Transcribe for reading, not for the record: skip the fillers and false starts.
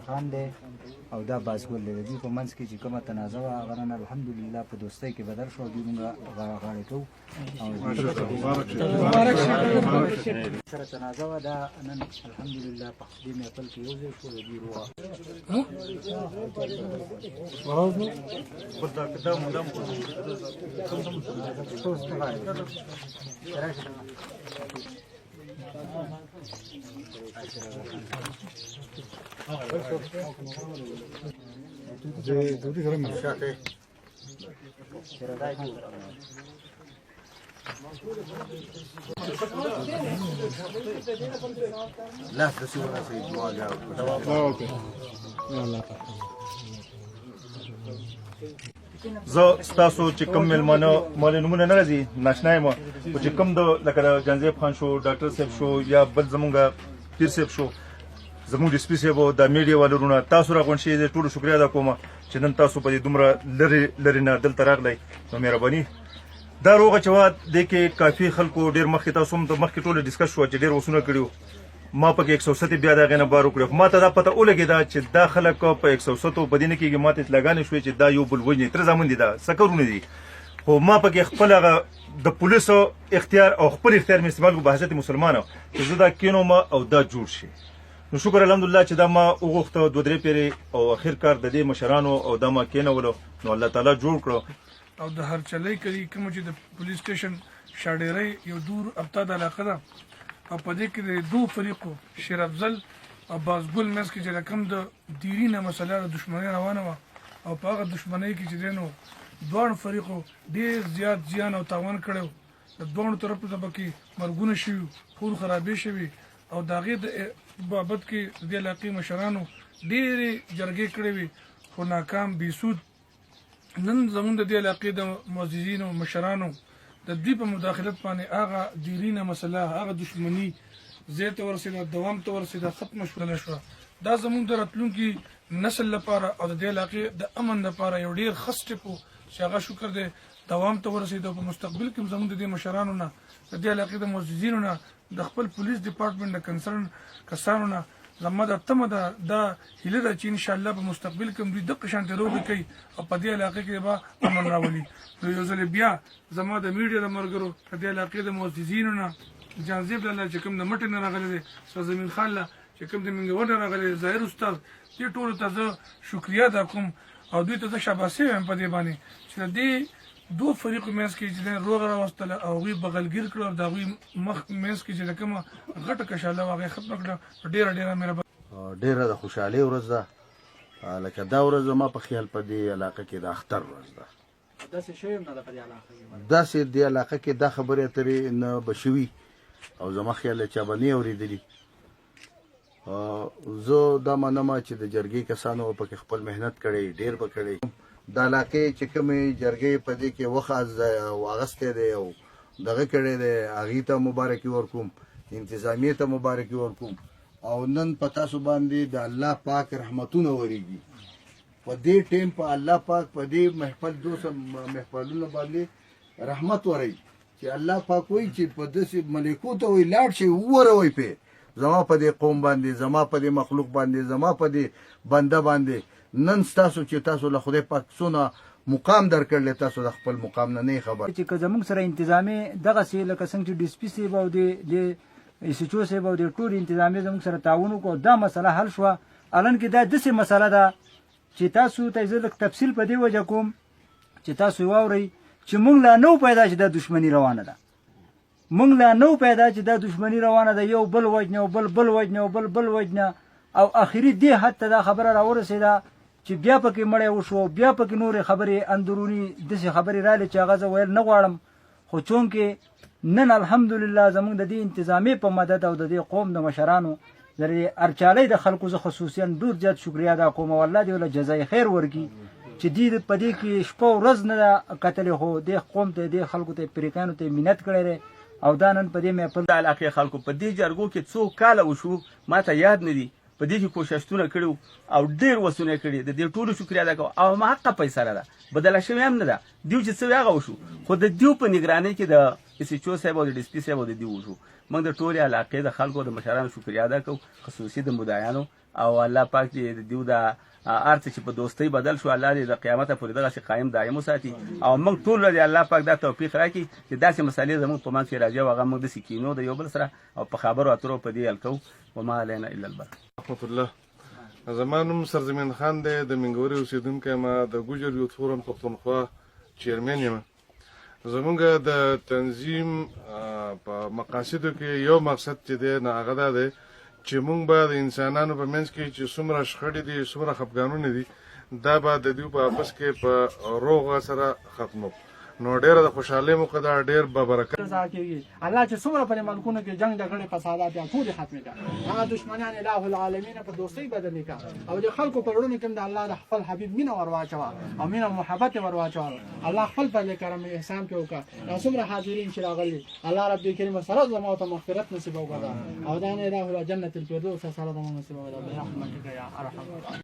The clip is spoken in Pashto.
خان دی او دا باسګل دی د دې په منځ کې چې کومه تنازع وه هغه نن الحمدلله په دوستۍ کې بدل شو. دوی مونږ غاړې کوو او سره تنازع وه دا نن الحمدلله په دې محفل کې یو ځای شو. د دوی روغه دوستی سره مشاکل لا تسوي ولا شيء مواجهة. اوكي يلا زه ستاسو چې کوم مېلمانه مالې نومونه نه راځي ناشنا یم خو چې کوم د لکه د جنزیب خان شو ډاکټر صاحب شو یا بل زمونږ پیر صاحب شو زمونږ ډي سپي صاحب او د میډیا والو وروڼه تاسو راغونډ شئ د ټولو شکریا ادا کوم چې نن تاسو په دې دومره لرې نه دلته راغلی نو مهرباني دا روغه چې وه دې کې کافي خلکو ډېر مخکې تاسو هم د مخکې ټوله ډسکس شوه چې ډېر وسونه کړي وو ما پکې 170 بیا د هغې نه بار وکړی خو ما ته دا پته ولګېده چې دا خلک په 170 په دې نه کېږي ما ته اطلاعګانې شوې چې دا یو بل وژني تره زامن دي دا سکرونه دي خو ما پکې خپل هغه د پولیسو اختیار او خپل اختیار مې استعمال کړو په حیثیت مسلمانه چې زه دا کینوم او دا جوړ شي نو شکر الحمدلله چې دا ما وغوښته 2-3 پیرې او اخر کار د دې مشرانو او دا ما کېنولو نو الله تعالی جوړ کړو او د هر چلۍ کوي کوم چې د پولیس سټیشن شاډېرۍ یو دور ابتاد علاقه ده او په دې کې د دوه فریقو شیر افضل او بازګل منځ کې چې رقم د دیرینه مسله د دشمنی روانه وه او په هغه دشمنۍ کې چې دی نو دواړو فریقو ډېر زیات زیان او تاوان کړی د دواړو طرفو ته پکې مرګونه شوي خون خرابې شوي او د هغې د بابت کې د دې علاقې مشرانو ډېرې جرګې کړې وي خو ناکام بېسود نن زمونږ د دې علاقې د معززینو مشرانو د دوی په مداخلت باندې هغه دیرینه مسله هغه دشمني ځای ته ورسېده دوام ته ورسېده ختمه شوله شوه دا زمونږ د راتلونکي نسل لپاره او د دې علاقې د امن لپاره یو ډېر ښه سټپ و چې هغه شکر دی دوام ته ورسېده او په مستقبل کې هم زمونږ د دې مشرانو نه د دې علاقې د معززینو نه د خپل پولیس ډپارټمنټ د کنسرن کسانو نه زما دا تمه ده دا هیله ده چې انشاءالله په مستقبل کې هم دوی دقه شانتې روغې کوي او په دې علاقې کې به امن راولي نو یو ځل بیا زما د میډیا د ملګرو د دې علاقې د معززینو نه جانزیب لاله چې کوم د مټې نه راغلی دی سرزمین خان له چې کوم د منګور نه راغلی دی ظاهر استاد دې ټولو ته زه شکریا ادا کوم او دوی ته زه شاباسي وایم په دې باندې چې د دې دو فریقو منځ کې چې روغه راوستله او هغوی بغلګیر کړو او د هغوی مخ منځ کې چې د کومه غټه کشاله وه هغه ختمه کړه ډېره مهرباني ډېره د خوشحالۍ ورځ ده لکه دا ورځ زما په خیال په دې علاقه کې د اختر ورځ ده داسې شوی هم نه ده په دې علاقه کې داسې دې علاقه کې دا خبرې اترې نه به شوي او زما خیال چا به نه اورېدلي زه دا منم چې د جرګې کسانو پکې خپل محنت کړی ډېر به کړی د علاقې چې کومې جرګې په دې کې وخت واغستی دی او دغه کړی دی هغې ته مبارکي ورکوم انتظامیې ته مبارکي ورکوم او نن په تاسو باندې د الله پاک رحمتونه ورېږي په دې ټیم په الله پاک په دې محفلونو باندې رحمت ورئ چې الله پاک وایي چې په داسې ملیکو ته وایي لاړ شئ ووروئ پې زما په دې قوم باندې زما په دې مخلوق باندې زما په دې بنده باندې نن ستاسو چې تاسو له خدای پاک څونه مقام درکړلی تاسو د خپل مقام نه نه خبر چې که زموږ سره انتظامي دغسې لکه څنګه چې ډي سپي صاحب او د ایس ایچ او صاحب او د ټول انتظامي زموږ سره تعاون وکړو دا مسله حل شوه الان کې دا داسې مسله ده چې تاسو ته زه لږ تفصیل په دې وجه کوم چې تاسو یې واورئ چې موږ لا نو پیدا چې دا دشمني روانه ده موږ لا نو پیدا چې دا دشمني روانه ده یو بل وجنه او بل وجنه او بل وجنه او اخري دې حد ته دا خبره راورسېده چې بیا پکې مړی وشو بیا پکې نورې خبرې اندروني داسې خبرې راغلې چې هغه زه ویل نه غواړم خو چونکې نن الحمدلله زموږ د دې انتظامي په مدد او د دې قوم د مشرانو د ارچالۍ د خلکو زه خصوصیا ډېر زیات شکریا ادا کوم او الله دې له جزای خیر ورکړي چې دې په دې کې شپه ورځ نه ده کتلې خو دې قوم ته دې خلکو ته فریقانو ته منت کړی دی او دا نن په دې محفل د علاقې خلکو په دې جرګو کې څو کاله وشو ما ته یاد نه دي په دې کې کوششونه کړي او ډېر وسونه کړي د دې ټولو شکریه ادا کوم او ما حق پیسې را ده بدله شوی هم نه ده دیو چې څه هغه وشو خو د دیو په نگرانۍ کې د اس ایچ او صاحب او د ډي اس پي صاحب او د دیو وشو موږ د ټولې علاقې د خلکو د مشرانو شکریه ادا کوو خصوصي د مدعیانو او الله پاک دې د دیو د ارڅ چې په دوستۍ بدل شو الله دې د قیامت پورې دغه شي قائم دائم وساتي او موږ ټول دې الله پاک دا توفیق راکړي چې داسې مسالې زموږ په منځ کې راځي او هغه موږ د سکینو د یو بل سره او په خبرو اترو په دې الکو وما علينا الا البلاغ. رحمت الله. زمانم سرزمین خان دی د منګوري اوسیدونکی ما د ګوجر یوت فورم پښتونخوا چیرمن یم. زمونږ د تنظیم په مقاصدو کې یو مقصد چې دی نه هغه دا دی چې مونږ به د انسانانو په منځ کې چې څومره شخړې دي څومره خفګانونه دي دا به د دوی په آپس کې په روغه سره ختمو نو ډېره د خوشحالۍ موقع ده ډېر به برکت الله چې څومره په ملکونو کې جنگ جګړې فسادات یا ټول ختمې کړه هغه دشمنان الٰه العالمین په دوستۍ بدل کړه او د خلکو په وړاندې کې د الله د خپل حبیب مینه ورواچوه او مینه محبت ورواچوه الله خپل په کرم احسان کې وکړه او څومره حاضرین چې راغلي الله رب کریم سره زموږ ته مغفرت نصیب وکړه او دا نه الٰه الجنه الفردوس سره د نصیب وکړه برحمتک یا ارحم